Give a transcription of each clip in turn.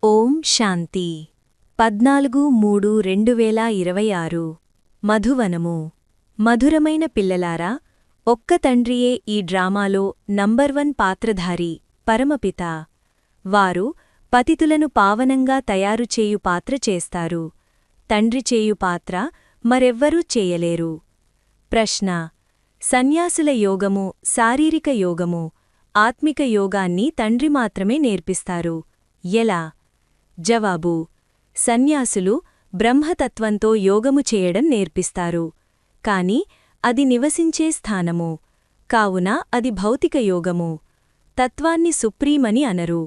ఓం శాంతి 14-3-2026 మధువనము. మధురమైన పిల్లలారా, ఒక్క తండ్రియే ఈ డ్రామాలో నంబర్ 1 పాత్రధారి, పరమపిత. వారు పతితులను పావనంగా తయారుచేయు పాత్ర చేస్తారు. తండ్రి చేయు పాత్ర మరెవ్వరూ చేయలేరు. ప్రశ్న: సన్యాసుల యోగము, శారీరక యోగము, ఆత్మిక యోగాన్ని తండ్రి మాత్రమే నేర్పిస్తారు. ఎలా? జవాబు: సన్యాసులు బ్రహ్మతత్వంతో యోగము చేయడం నేర్పిస్తారు. కాని అది నివసించే స్థానము, కావున అది భౌతిక యోగము. తత్వాన్ని సుప్రీమని అనరు.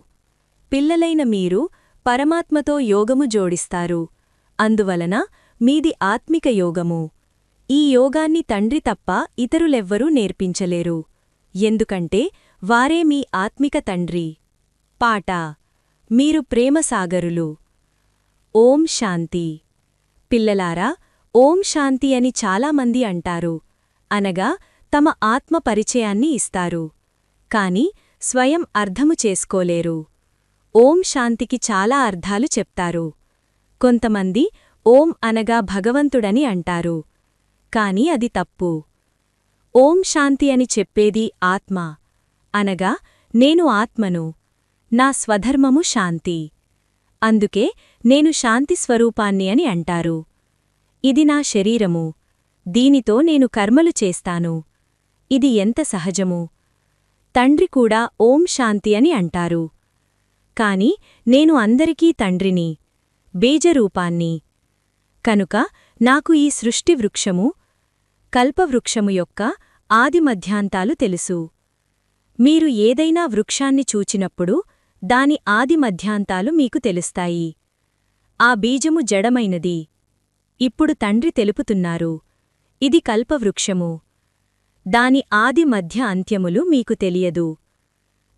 పిల్లలైన మీరు పరమాత్మతో యోగము జోడిస్తారు. అందువలన మీది ఆత్మిక యోగము. ఈ యోగాన్ని తండ్రి తప్ప ఇతరులెవ్వరూ నేర్పించలేరు. ఎందుకంటే వారే మీ ఆత్మిక తండ్రి. పాట: మీరు ప్రేమసాగరులు. ఓం శాంతి. పిల్లలారా, ఓం శాంతి అని చాలామంది అంటారు, అనగా తమ ఆత్మ పరిచయాన్ని ఇస్తారు. కాని స్వయం అర్థము చేసుకోలేరు. ఓం శాంతికి చాలా అర్థాలు చెప్తారు. కొంతమంది ఓం అనగా భగవంతుడని అంటారు. కాని అది తప్పు. ఓం శాంతి అని చెప్పేది ఆత్మ, అనగా నేను ఆత్మను. నా స్వధర్మము శాంతి. అందుకే నేను శాంతి స్వరూపాన్ని అని అంటారు. ఇది నా శరీరము. దీనితో నేను కర్మలు చేస్తాను. ఇది ఎంత సహజము. తండ్రి కూడా ఓం శాంతి అని అంటారు. కాని నేను అందరికీ తండ్రిని, బీజరూపాన్ని. కనుక నాకు ఈ సృష్టి వృక్షము, కల్పవృక్షము యొక్క ఆదిమధ్యాంతాలు తెలుసు. మీరు ఏదైనా వృక్షాన్ని చూచినప్పుడు దాని ఆదిమధ్యాంతాలు మీకు తెలుస్తాయి. ఆ బీజము జడమైనది. ఇప్పుడు తండ్రి తెలుపుతున్నారు, ఇది కల్పవృక్షము. దాని ఆది మధ్య అంత్యములు మీకు తెలియదు.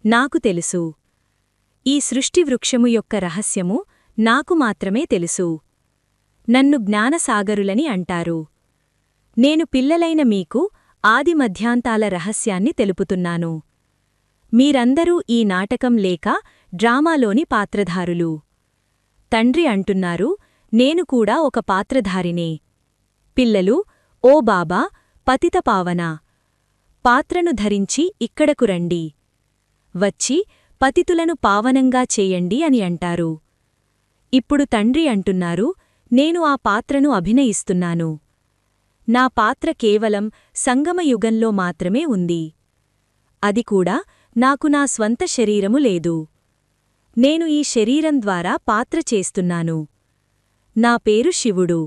నాకు తెలుసు. ఈ సృష్టి వృక్షము యొక్క రహస్యము నాకు మాత్రమే తెలుసు. నన్ను జ్ఞానసాగరులని అంటారు. నేను పిల్లలైన మీకు ఆదిమధ్యాంతాల రహస్యాన్ని తెలుపుతున్నాను. మీరందరూ ఈ నాటకం లేక డ్రామాలోని పాత్రధారులు. తండ్రి అంటున్నారు, నేను కూడా ఒక పాత్రధారినే. పిల్లలు: ఓ బాబా, పతితపావన, పాత్రను ధరించి ఇక్కడకు రండి. వచ్చి పతితులను పావనంగా చేయండి అని అంటారు. ఇప్పుడు తండ్రి అంటున్నారు, నేను ఆ పాత్రను అభినయిస్తున్నాను. నా పాత్ర కేవలం సంగమయుగంలో మాత్రమే ఉంది. అది కూడా నాకు నా స్వంత శరీరము లేదు. నేను ఈ శరీరం ద్వారా పాత్ర చేస్తున్నాను. నా పేరు శివుడు.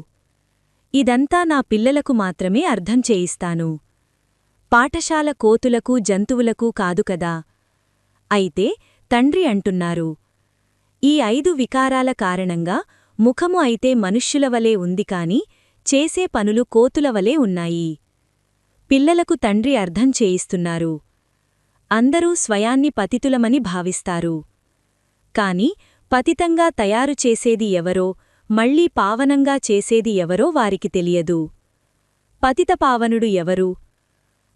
ఇదంతా నా పిల్లలకు మాత్రమే అర్థం చేయిస్తాను. పాఠశాల కోతులకు, జంతువులకు కాదు కదా. అయితే తండ్రి అంటున్నారు, ఈ 5 వికారాల కారణంగా ముఖము అయితే మనుష్యులవలే ఉంది కాని చేసే పనులు కోతులవలే ఉన్నాయి. పిల్లలకు తండ్రి అర్థం చేయిస్తున్నారు. అందరూ స్వయాన్ని పతితులమని భావిస్తారు. కాని పతితంగా తయారు చేసేది ఎవరో, మళ్లీ పావనంగా చేసేది ఎవరో వారికి తెలియదు. పతితపావనుడు ఎవరు?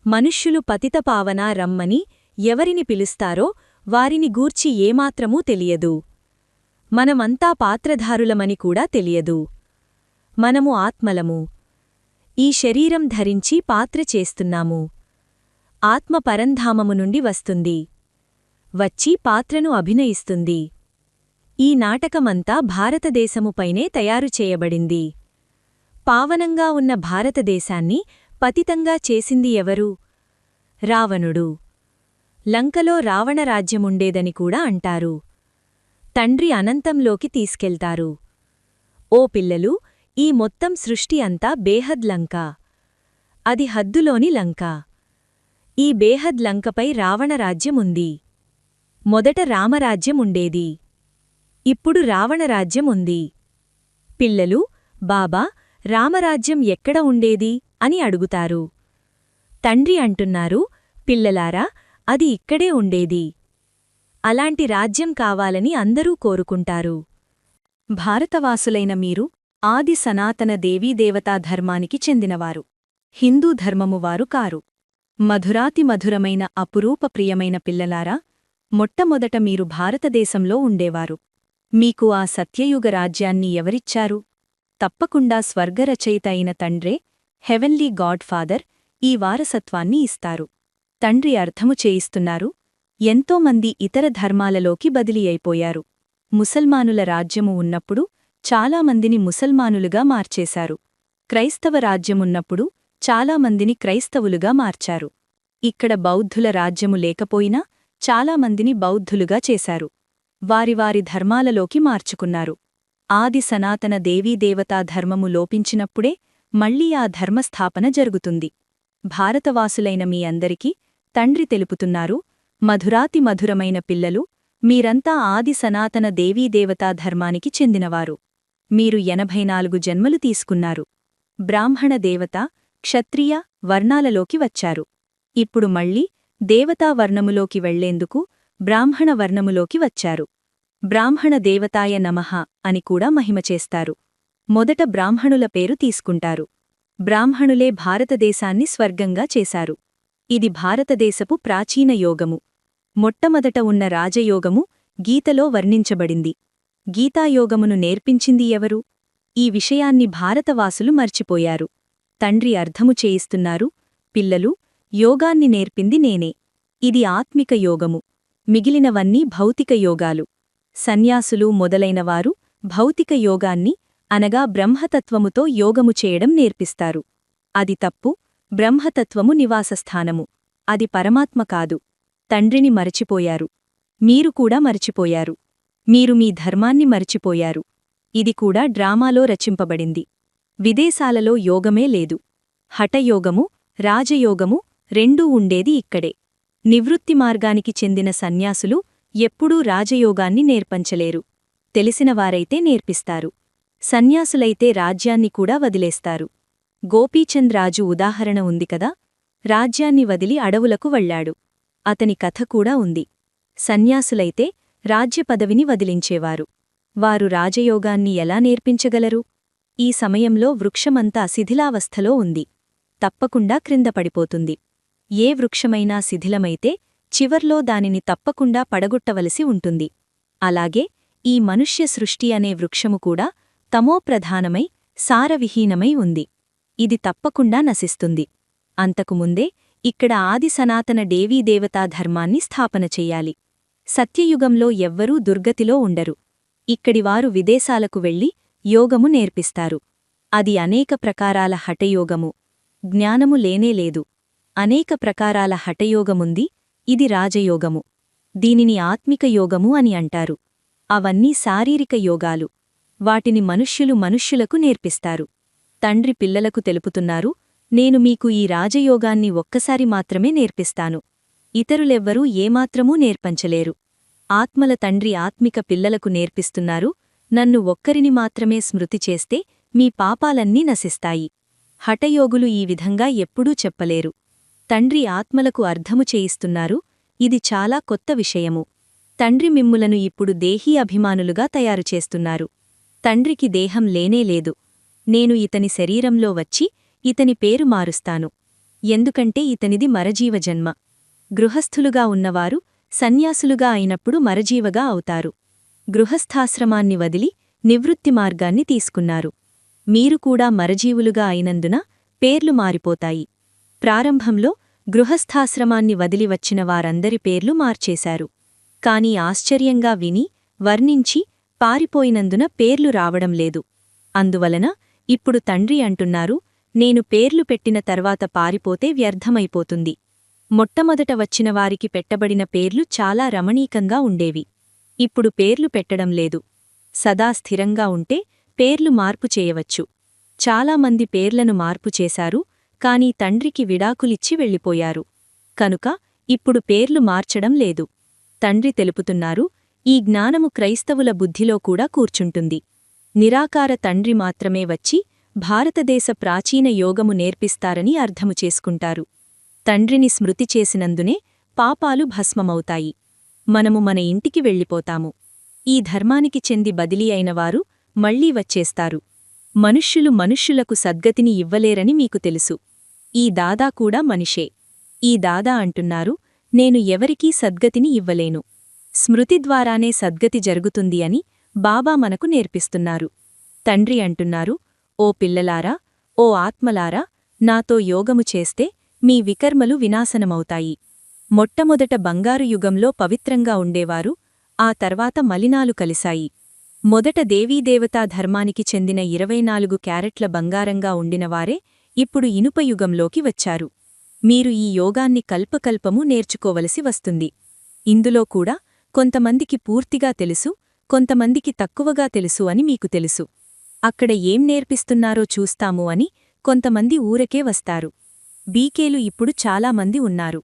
మనుష్యులు పతితపావన రమ్మని ఎవరిని పిలుస్తారో వారిని గూర్చి ఏమాత్రమూ తెలియదు. మనమంతా పాత్రధారులమని కూడా తెలియదు. మనము ఆత్మలము. ఈ శరీరం ధరించి పాత్ర చేస్తున్నాము. ఆత్మ పరంధామము నుండి వస్తుంది. వచ్చి పాత్రను అభినయిస్తుంది. ఈ నాటకమంతా భారతదేశముపైనే తయారు చేయబడింది. పావనంగా ఉన్న భారతదేశాన్ని పతితంగా చేసింది ఎవరు? రావణుడు. లంకలో రావణరాజ్యముండేదని కూడా అంటారు. తండ్రి అనంతంలోకి తీసుకెళ్తారు. ఓ పిల్లలు, ఈ మొత్తం సృష్టి అంతా బేహద్ లంక. అది హద్దులోని లంక. ఈ బేహద్ లంకపై రావణరాజ్యముంది. మొదట రామరాజ్యముండేది. ఇప్పుడు రావణరాజ్యం ఉంది. పిల్లలు: బాబా, రామరాజ్యం ఎక్కడ ఉండేది అని అడుగుతారు. తండ్రి అంటున్నారు, పిల్లలారా, అది ఇక్కడే ఉండేది. అలాంటి రాజ్యం కావాలని అందరూ కోరుకుంటారు. భారతవాసులైన మీరు ఆది సనాతన దేవీదేవతా ధర్మానికి చెందినవారు. హిందూ ధర్మము వారు కారు. మధురాతి మధురమైన అపురూప ప్రియమైన పిల్లలారా, మొట్టమొదట మీరు భారతదేశంలో ఉండేవారు. మీకు ఆ సత్యయుగ రాజ్యాన్ని ఎవరిచ్చారు? తప్పకుండా స్వర్గరచయిత అయిన తండ్రే, హెవెన్లీ గాడ్ ఫాదర్ ఈ వారసత్వాన్ని ఇస్తారు. తండ్రి అర్థము చేయిస్తున్నారు. ఎంతోమంది ఇతర ధర్మాలలోకి బదిలీ అయిపోయారు. ముసల్మానుల రాజ్యము ఉన్నప్పుడు చాలామందిని ముసల్మానులుగా మార్చేశారు. క్రైస్తవ రాజ్యమున్నప్పుడు చాలామందిని క్రైస్తవులుగా మార్చారు. ఇక్కడ బౌద్ధుల రాజ్యము లేకపోయినా చాలామందిని బౌద్ధులుగా చేశారు. వారి వారి ధర్మాలలోకి మార్చుకున్నారు. ఆది సనాతన దేవీదేవతా ధర్మము లోపించినప్పుడే మళ్లీ ఆ ధర్మస్థాపన జరుగుతుంది. భారతవాసులైన మీ అందరికీ తండ్రి తెలుపుతున్నారు, మధురాతి మధురమైన పిల్లలు, మీరంతా ఆది సనాతన దేవీదేవతా ధర్మానికి చెందినవారు. మీరు 84 జన్మలు తీసుకున్నారు. బ్రాహ్మణ దేవత, క్షత్రియ వర్ణాలలోకి వచ్చారు. ఇప్పుడు మళ్లీ దేవతా వర్ణములోకి వెళ్లేందుకు బ్రాహ్మణ వర్ణములోకి వచ్చారు. బ్రాహ్మణ దేవతాయ నమః అని కూడా మహిమ చేస్తారు. మొదట బ్రాహ్మణుల పేరు తీసుకుంటారు. బ్రాహ్మణులే భారతదేశాన్ని స్వర్గంగా చేశారు. ఇది భారతదేశపు ప్రాచీన యోగము. మొట్టమొదట ఉన్న రాజయోగము గీతలో వర్ణించబడింది. గీతాయోగమును నేర్పించింది ఎవరు? ఈ విషయాన్ని భారతవాసులు మర్చిపోయారు. తండ్రి అర్థము చేయిస్తున్నారు, పిల్లలు, యోగాన్ని నేర్పింది నేనే. ఇది ఆత్మిక యోగము. మిగిలినవన్నీ భౌతిక యోగాలు. సన్యాసులు మొదలైనవారు భౌతిక యోగాన్ని అనగా బ్రహ్మతత్వముతో యోగము చేయడం నేర్పిస్తారు. అది తప్పు. బ్రహ్మతత్వము నివాసస్థానము. అది పరమాత్మ కాదు. తండ్రిని మరచిపోయారు. మీరు కూడా మరచిపోయారు. మీరు మీ ధర్మాన్ని మరచిపోయారు. ఇది కూడా డ్రామాలో రచింపబడింది. విదేశాలలో యోగమే లేదు. హఠయోగము, రాజయోగము రెండూ ఉండేది ఇక్కడే. నివృత్తి మార్గానికి చెందిన సన్యాసులు ఎప్పుడూ రాజయోగాన్ని నేర్పించలేరు. తెలిసినవారైతే నేర్పిస్తారు. సన్యాసులైతే రాజ్యాన్ని కూడా వదిలేస్తారు. గోపీచంద్ రాజు ఉదాహరణ ఉంది కదా. రాజ్యాన్ని వదిలి అడవులకు వెళ్లాడు. అతని కథ కూడా ఉంది. సన్యాసులైతే రాజ్య పదవిని వదిలించేవారు. వారు రాజయోగాన్ని ఎలా నేర్పించగలరు? ఈ సమయంలో వృక్షమంతా శిథిలావస్థలో ఉంది. తప్పకుండా క్రింద పడిపోతుంది. ఏ వృక్షమైనా శిథిలమైతే చివర్లో దానిని తప్పకుండా పడగొట్టవలసి ఉంటుంది. అలాగే ఈ మనుష్య సృష్టి అనే వృక్షము కూడా తమోప్రధానమై సారవిహీనమై ఉంది. ఇది తప్పకుండా నశిస్తుంది. అంతకుముందే ఇక్కడ ఆది సనాతన దేవీదేవతా ధర్మాన్ని స్థాపన చెయ్యాలి. సత్యయుగంలో ఎవ్వరూ దుర్గతిలో ఉండరు. ఇక్కడివారు విదేశాలకు వెళ్లి యోగము నేర్పిస్తారు. అది అనేక ప్రకారాల హఠయోగము. జ్ఞానము లేనేలేదు. అనేక ప్రకారాల హఠయోగముంది. ఇది రాజయోగము. దీనిని ఆత్మిక యోగము అని అంటారు. అవన్నీ శారీరక యోగాలు. వాటిని మనుష్యులకు నేర్పిస్తారు. తండ్రి పిల్లలకు తెలుపుతున్నారు, నేను మీకు ఈ రాజయోగాన్ని ఒక్కసారి మాత్రమే నేర్పిస్తాను. ఇతరులెవ్వరూ ఏమాత్రమూ నేర్పించలేరు. ఆత్మల తండ్రి ఆత్మిక పిల్లలకు నేర్పిస్తున్నారు, నన్ను ఒక్కరిని మాత్రమే స్మృతి చేస్తే మీ పాపాలన్నీ నశిస్తాయి. హఠయోగులు ఈ విధంగా ఎప్పుడూ చెప్పలేరు. తండ్రి ఆత్మలకు అర్థము చేయిస్తున్నారు, ఇది చాలా కొత్త విషయము. తండ్రి మిమ్ములను ఇప్పుడు దేహీ అభిమానులుగా తయారుచేస్తున్నారు. తండ్రికి దేహం లేనేలేదు. నేను ఇతని శరీరంలో వచ్చి ఇతని పేరు మారుస్తాను. ఎందుకంటే ఇతనిది మరజీవజన్మ. గృహస్థులుగా ఉన్నవారు సన్యాసులుగా అయినప్పుడు మరజీవగా అవుతారు. గృహస్థాశ్రమాన్ని వదిలి నివృత్తి మార్గాన్ని తీసుకున్నారు. మీరు కూడా మరజీవులుగా అయినందున పేర్లు మారిపోతాయి. ప్రారంభంలో గృహస్థాశ్రమాన్ని వదిలి వచ్చిన వారందరి పేర్లు మార్చేశారు. కాని ఆశ్చర్యంగా విని, వర్ణించి, పారిపోయినందున పేర్లు రావడం లేదు. అందువలన ఇప్పుడు తండ్రి అంటున్నారు, నేను పేర్లు పెట్టిన తర్వాత పారిపోతే వ్యర్థమైపోతుంది. మొట్టమొదట వచ్చినవారికి పెట్టబడిన పేర్లు చాలా రమణీకంగా ఉండేవి. ఇప్పుడు పేర్లు పెట్టడం లేదు. సదా స్థిరంగా ఉంటే పేర్లు మార్పు చేయవచ్చు. చాలామంది పేర్లను మార్పు చేశారు, కాని తండ్రికి విడాకులిచ్చి వెళ్ళిపోయారు. కనుక ఇప్పుడు పేర్లు మార్చడం లేదు. తండ్రి తెలుపుతున్నారు, ఈ జ్ఞానము క్రైస్తవుల బుద్ధిలో కూడా కూర్చుంటుంది. నిరాకార తండ్రి మాత్రమే వచ్చి భారతదేశ ప్రాచీన యోగము నేర్పిస్తారని అర్థము చేసుకుంటారు. తండ్రిని స్మృతి చేసినందునే పాపాలు భస్మమవుతాయి. మనము మన ఇంటికి వెళ్ళిపోతాము. ఈ ధర్మానికి చెంది బదిలీ అయినవారు మళ్లీ వచ్చేస్తారు. మనుష్యులకు సద్గతిని ఇవ్వలేరని మీకు తెలుసు. ఈ దాదా కూడా మనిషే. ఈ దాదా అంటున్నారు, నేను ఎవరికీ సద్గతిని ఇవ్వలేను. స్మృతి ద్వారానే సద్గతి జరుగుతుంది అని బాబా మనకు నేర్పిస్తున్నారు. తండ్రి అంటున్నారు, ఓ పిల్లలారా, ఓ ఆత్మలారా, నాతో యోగము చేస్తే మీ వికర్మలు వినాశనమవుతాయి. మొట్టమొదట బంగారు యుగంలో పవిత్రంగా ఉండేవారు, ఆ తర్వాత మలినాలు కలిశాయి. మొదట దేవీదేవతా ధర్మానికి చెందిన 24 క్యారెట్ల బంగారంగా ఉండినవారే ఇప్పుడు ఇనుప యుగంలోకి వచ్చారు. మీరు ఈ యోగాన్ని కల్పకల్పము నేర్చుకోవలసి వస్తుంది. ఇందులో కూడా కొంతమందికి పూర్తిగా తెలుసు, కొంతమందికి తక్కువగా తెలుసు అని మీకు తెలుసు. అక్కడ ఏం నేర్పిస్తున్నారో చూస్తాము అని కొంతమంది ఊరకే వస్తారు. బీకేలు ఇప్పుడు చాలామంది ఉన్నారు.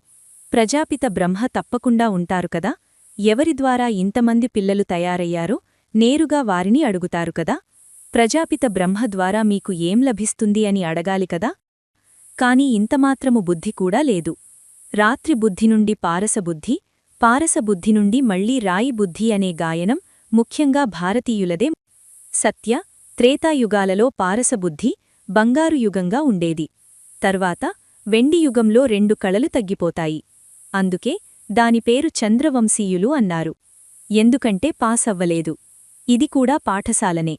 ప్రజాపిత బ్రహ్మ తప్పకుండా ఉంటారు కదా, ఎవరి ద్వారా ఇంతమంది పిల్లలు తయారయ్యారో నేరుగా వారిని అడుగుతారు కదా. ప్రజాపిత బ్రహ్మ ద్వారా మీకు ఏం లభిస్తుంది అని అడగాలి కదా. కాని ఇంతమాత్రము బుద్ధి కూడా లేదు. రాత్రి బుద్ధి నుండి పారసబుద్ధి, పారసబుద్ధి నుండి మళ్లీ రాయి బుద్ధి అనే గాయనం ముఖ్యంగా భారతీయులదే. సత్య, త్రేతాయుగాలలో పారసబుద్ధి బంగారు యుగంగా ఉండేది. తర్వాత వెండి యుగంలో 2 కళలు తగ్గిపోతాయి. అందుకే దాని పేరు చంద్రవంశీయులు అన్నారు. ఎందుకంటే పాసవ్వలేదు. ఇది కూడా పాఠశాలనే.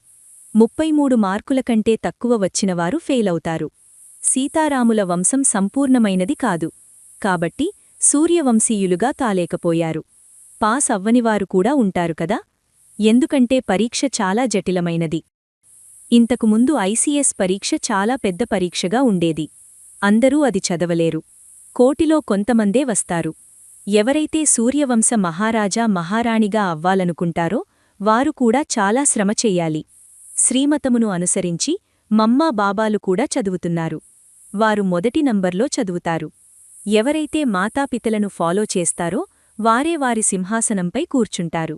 33 మార్కుల కంటే తక్కువ వచ్చినవారు ఫెయిలవుతారు. సీతారాముల వంశం సంపూర్ణమైనది కాదు. కాబట్టి సూర్యవంశీయులుగా కాలేకపోయారు. పాస్ అవ్వనివారు కూడా ఉంటారు కదా. ఎందుకంటే పరీక్ష చాలా జటిలమైనది. ఇంతకుముందు ఐసీఎస్ పరీక్ష చాలా పెద్ద పరీక్షగా ఉండేది. అందరూ అది చదవలేరు. కోటిలో కొంతమందే వస్తారు. ఎవరైతే సూర్యవంశ మహారాజా మహారాణిగా అవ్వాలనుకుంటారో వారు కూడా చాలా శ్రమ చెయ్యాలి. శ్రీమతమును అనుసరించి మమ్మా బాబాలు కూడా చదువుతున్నారు. వారు మొదటి నంబర్లో చదువుతారు. ఎవరైతే మాతాపితలను ఫాలో చేస్తారో వారే వారి సింహాసనంపై కూర్చుంటారు.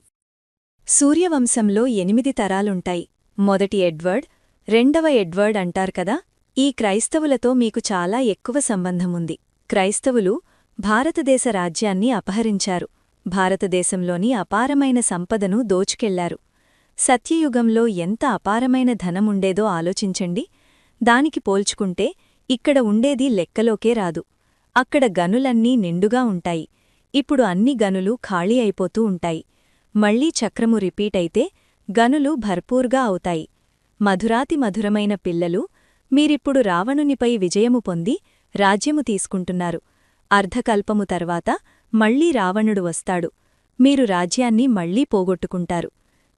సూర్యవంశంలో 8 తరాలుంటాయి. మొదటి ఎడ్వర్డ్, రెండవ ఎడ్వర్డ్ అంటారు కదా. ఈ క్రైస్తవులతో మీకు చాలా ఎక్కువ సంబంధముంది. క్రైస్తవులు భారతదేశ రాజ్యాన్ని అపహరించారు. భారతదేశంలోని అపారమైన సంపదను దోచుకెళ్లారు. సత్యయుగంలో ఎంత అపారమైన ధనముండేదో ఆలోచించండి. దానికి పోల్చుకుంటే ఇక్కడ ఉండేది లెక్కలోకే రాదు. అక్కడ గనులన్నీ నిండుగా ఉంటాయి. ఇప్పుడు అన్ని గనులు ఖాళీ అయిపోతూ ఉంటాయి. మళ్లీ చక్రము రిపీటైతే గనులు భర్పూర్గా అవుతాయి. మధురాతి మధురమైన పిల్లలు, మీరిప్పుడు రావణునిపై విజయము పొంది రాజ్యము తీసుకుంటున్నారు. అర్ధకల్పము తర్వాత మళ్లీ రావణుడు వస్తాడు. మీరు రాజ్యాన్ని మళ్లీ పోగొట్టుకుంటారు.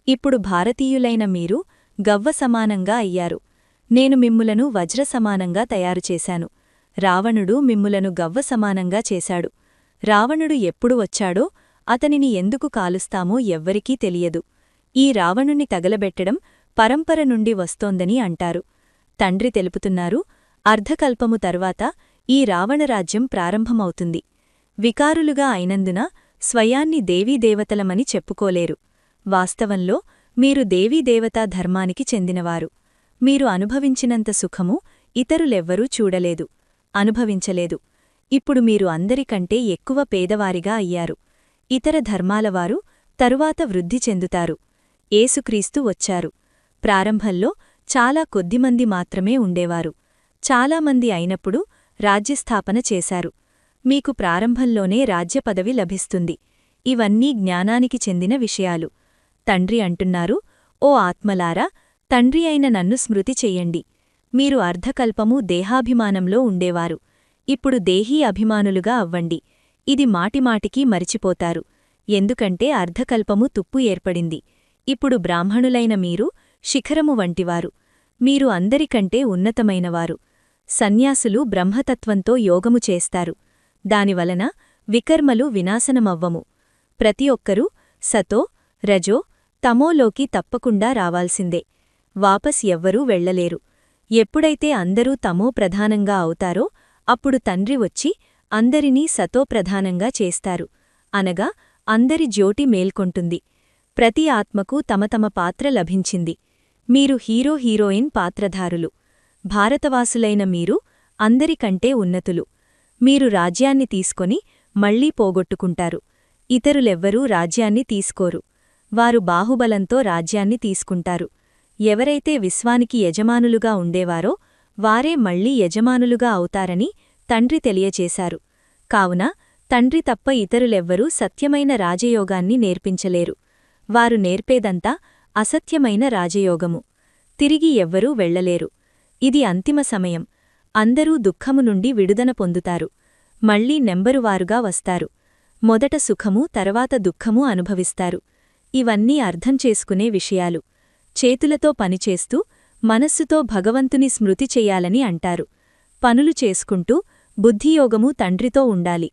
ఇప్పుడు భారతీయులైన మీరు గవ్వ సమానంగా అయ్యారు. నేను మిమ్ములను వజ్ర సమానంగా తయారుచేశాను. రావణుడు మిమ్ములను గవ్వ సమానంగా చేశాడు. రావణుడు ఎప్పుడు వచ్చాడో అతనిని ఎందుకు కాలుస్తామో ఎవ్వరికీ తెలియదు. ఈ రావణుని తగలబెట్టడం పరంపర నుండి వస్తోందని అంటారు. తండ్రి తెలుపుతున్నారు, అర్ధకల్పము తర్వాత ఈ రావణరాజ్యం ప్రారంభమవుతుంది. వికారులుగా అయినందున స్వయాన్ని దేవీదేవతలమని చెప్పుకోలేరు. వాస్తవంలో మీరు దేవీదేవతా ధర్మానికి చెందినవారు. మీరు అనుభవించినంత సుఖము ఇతరులెవ్వరూ చూడలేదు, అనుభవించలేదు. ఇప్పుడు మీరు అందరికంటే ఎక్కువ పేదవారిగా అయ్యారు. ఇతర ధర్మాలవారు తరువాత వృద్ధి చెందుతారు. ఏసుక్రీస్తు వచ్చారు. ప్రారంభంలో చాలా కొద్దిమంది మాత్రమే ఉండేవారు. చాలామంది అయినప్పుడు రాజ్యస్థాపన చేశారు. మీకు ప్రారంభంలోనే రాజ్యపదవి లభిస్తుంది. ఇవన్నీ జ్ఞానానికి చెందిన విషయాలు. తండ్రి అంటున్నారు, ఓ ఆత్మలారా, తండ్రి అయిన నన్ను స్మృతి చెయ్యండి. మీరు అర్ధకల్పము దేహాభిమానంలో ఉండేవారు. ఇప్పుడు దేహీ అభిమానులుగా అవ్వండి. ఇది మాటిమాటికీ మరిచిపోతారు. ఎందుకంటే అర్ధకల్పము తుప్పు ఏర్పడింది. ఇప్పుడు బ్రాహ్మణులైన మీరు శిఖరము వంటివారు. మీరు అందరికంటే ఉన్నతమైనవారు. సన్యాసులు బ్రహ్మతత్వంతో యోగము చేస్తారు. దానివలన వికర్మలు వినాశనమవ్వము. ప్రతి ఒక్కరూ సతో, రజో, తమోలోకి తప్పకుండా రావాల్సిందే. వాపస్ ఎవ్వరూ వెళ్లలేరు. ఎప్పుడైతే అందరూ తమో ప్రధానంగా అవుతారో అప్పుడు తండ్రి వచ్చి అందరినీ సతోప్రధానంగా చేస్తారు. అనగా అందరి జ్యోతి మేల్కొంటుంది. ప్రతి ఆత్మకు తమ తమ పాత్ర లభించింది. మీరు హీరో హీరోయిన్ పాత్రధారులు. భారతవాసులైన మీరు అందరికంటే ఉన్నతులు. మీరు రాజ్యాన్ని తీసుకొని మళ్లీ పోగొట్టుకుంటారు. ఇతరులెవ్వరూ రాజ్యాన్ని తీసుకోరు. వారు బాహుబలంతో రాజ్యాన్ని తీసుకుంటారు. ఎవరైతే విశ్వానికి యజమానులుగా ఉండేవారో వారే మళ్లీ యజమానులుగా అవుతారని తండ్రి తెలియచేశారు. కావున తండ్రి తప్ప ఇతరులెవ్వరూ సత్యమైన రాజయోగాన్ని నేర్పించలేరు. వారు నేర్పేదంతా అసత్యమైన రాజయోగము. తిరిగి ఎవ్వరూ వెళ్లలేరు. ఇది అంతిమ సమయం. అందరూ దుఃఖము నుండి విడుదల పొందుతారు. మళ్లీ నెంబరువారుగా వస్తారు. మొదట సుఖము తర్వాత దుఃఖము అనుభవిస్తారు. ఇవన్నీ అర్థం చేసుకునే విషయాలు. చేతులతో పనిచేస్తూ మనస్సుతో భగవంతుని స్మృతి చెయ్యాలని అంటారు. పనులు చేసుకుంటూ బుద్ధియోగము తండ్రితో ఉండాలి.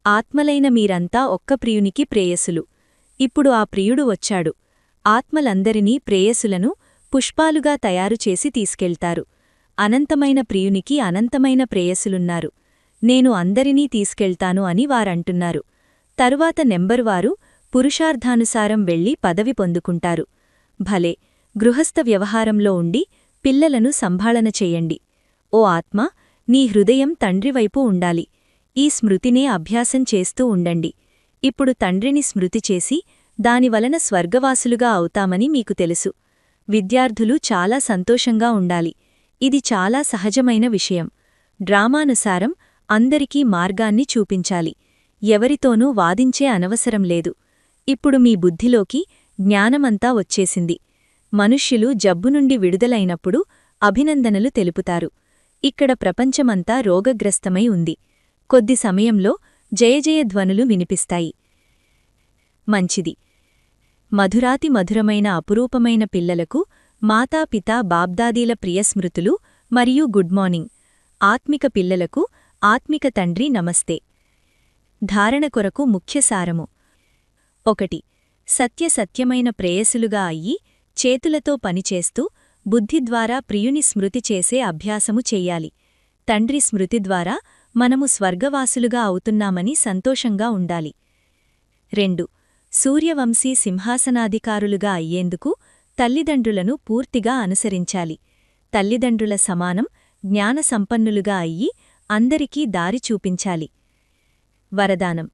ఆత్మలైన మీరంతా ఒక్క ప్రియునికి ప్రేయసులు. ఇప్పుడు ఆ ప్రియుడు వచ్చాడు. ఆత్మలందరినీ ప్రేయసులను పుష్పాలుగా తయారుచేసి తీసుకెళ్తారు. అనంతమైన ప్రియునికి అనంతమైన ప్రేయసులున్నారు. నేను అందరినీ తీసుకెళ్తాను అని వారంటున్నారు. తరువాత నెంబరువారు పురుషార్థానుసారం వెళ్లి పదవి పొందుకుంటారు. భలే, గృహస్థ వ్యవహారంలో ఉండి పిల్లలను సంభాళన చెయ్యండి. ఓ ఆత్మ, నీ హృదయం తండ్రివైపు ఉండాలి. ఈ స్మృతినే అభ్యాసం చేస్తూ ఉండండి. ఇప్పుడు తండ్రిని స్మృతి చేసి దానివలన స్వర్గవాసులుగా అవుతామని మీకు తెలుసు. విద్యార్థులు చాలా సంతోషంగా ఉండాలి. ఇది చాలా సహజమైన విషయం. డ్రామానుసారం అందరికీ మార్గాన్ని చూపించాలి. ఎవరితోనూ వాదించే అనవసరం లేదు. ఇప్పుడు మీ బుద్ధిలోకి జ్ఞానమంతా వచ్చేసింది. మనుష్యులు జబ్బు నుండి విడుదలైనప్పుడు అభినందనలు తెలుపుతారు. ఇక్కడ ప్రపంచమంతా రోగగ్రస్తమై ఉంది. కొద్ది సమయంలో జయజయ ధ్వనులు వినిపిస్తాయి. మంచిది. మధురాతి మధురమైన అపురూపమైన పిల్లలకు మాతాపితా బాబ్దాదీల ప్రియస్మృతులు మరియు గుడ్ మార్నింగ్. ఆత్మిక పిల్లలకు ఆత్మిక తండ్రి నమస్తే. ధారణ కొరకు ముఖ్య సారము. 1. సత్యసత్యమైన ప్రేయసులుగా అయ్యి చేతులతో పనిచేస్తూ బుద్ధి ద్వారా ప్రియుని స్మృతి చేసే అభ్యాసము చెయ్యాలి. తండ్రి స్మృతి ద్వారా మనము స్వర్గవాసులుగా అవుతున్నామని సంతోషంగా ఉండాలి. 2. సూర్యవంశీ సింహాసనాధికారులుగా అయ్యేందుకు తల్లిదండ్రులను పూర్తిగా అనుసరించాలి. తల్లిదండ్రుల సమానం జ్ఞానసంపన్నులుగా అయ్యి అందరికీ దారి చూపించాలి. వరదానం.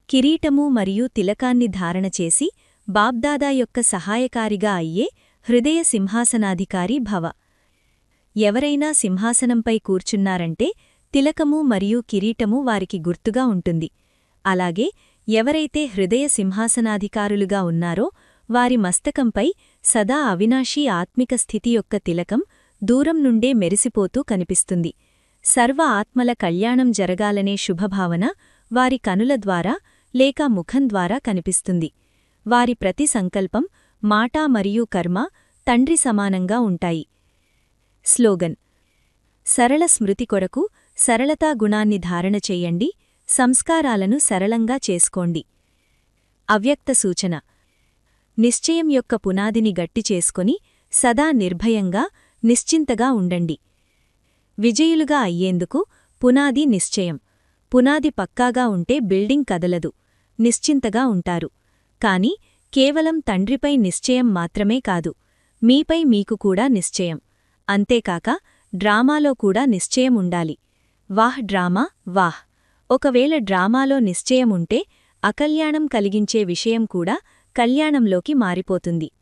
కిరీటము మరియు తిలకాన్ని ధారణ చేసి బాబ్దాదా యొక్క సహాయకారిగా అయ్యే హృదయ సింహాసనాధికారి భవ. ఎవరైనా సింహాసనంపై కూర్చున్నారంటే తిలకము మరియు కిరీటము వారికి గుర్తుగా ఉంటుంది. అలాగే ఎవరైతే హృదయ సింహాసనాధికారులుగా ఉన్నారో వారి మస్తకంపై సదా అవినాశీ ఆత్మిక స్థితి యొక్క తిలకం దూరం నుండే మెరిసిపోతూ కనిపిస్తుంది. సర్వ ఆత్మల కళ్యాణం జరగాలనే శుభభావన వారి కనుల ద్వారా లేక ముఖం ద్వారా కనిపిస్తుంది. వారి ప్రతి సంకల్పం, మాట మరియు కర్మ తండ్రి సమానంగా ఉంటాయి. స్లోగన్. సరళ స్మృతి కొరకు సరళతా గుణాన్ని ధారణ చెయ్యండి. సంస్కారాలను సరళంగా చేసుకోండి. అవ్యక్త సూచన. నిశ్చయం యొక్క పునాదిని గట్టి చేసుకొని సదా నిర్భయంగా నిశ్చింతగా ఉండండి. విజయులుగా అయ్యేందుకు పునాది నిశ్చయం. పునాది పక్కాగా ఉంటే బిల్డింగ్ కదలదు. నిశ్చింతగా ఉంటారు. కాని కేవలం తండ్రిపై నిశ్చయం మాత్రమే కాదు, మీపై మీకు కూడా నిశ్చయం. అంతేకాక డ్రామాలో కూడా నిశ్చయం ఉండాలి. వాహ్ డ్రామా వాహ్. ఒకవేళ డ్రామాలో నిశ్చయముంటే అకల్యాణం కలిగించే విషయం కూడా కల్యాణంలోకి మారిపోతుంది.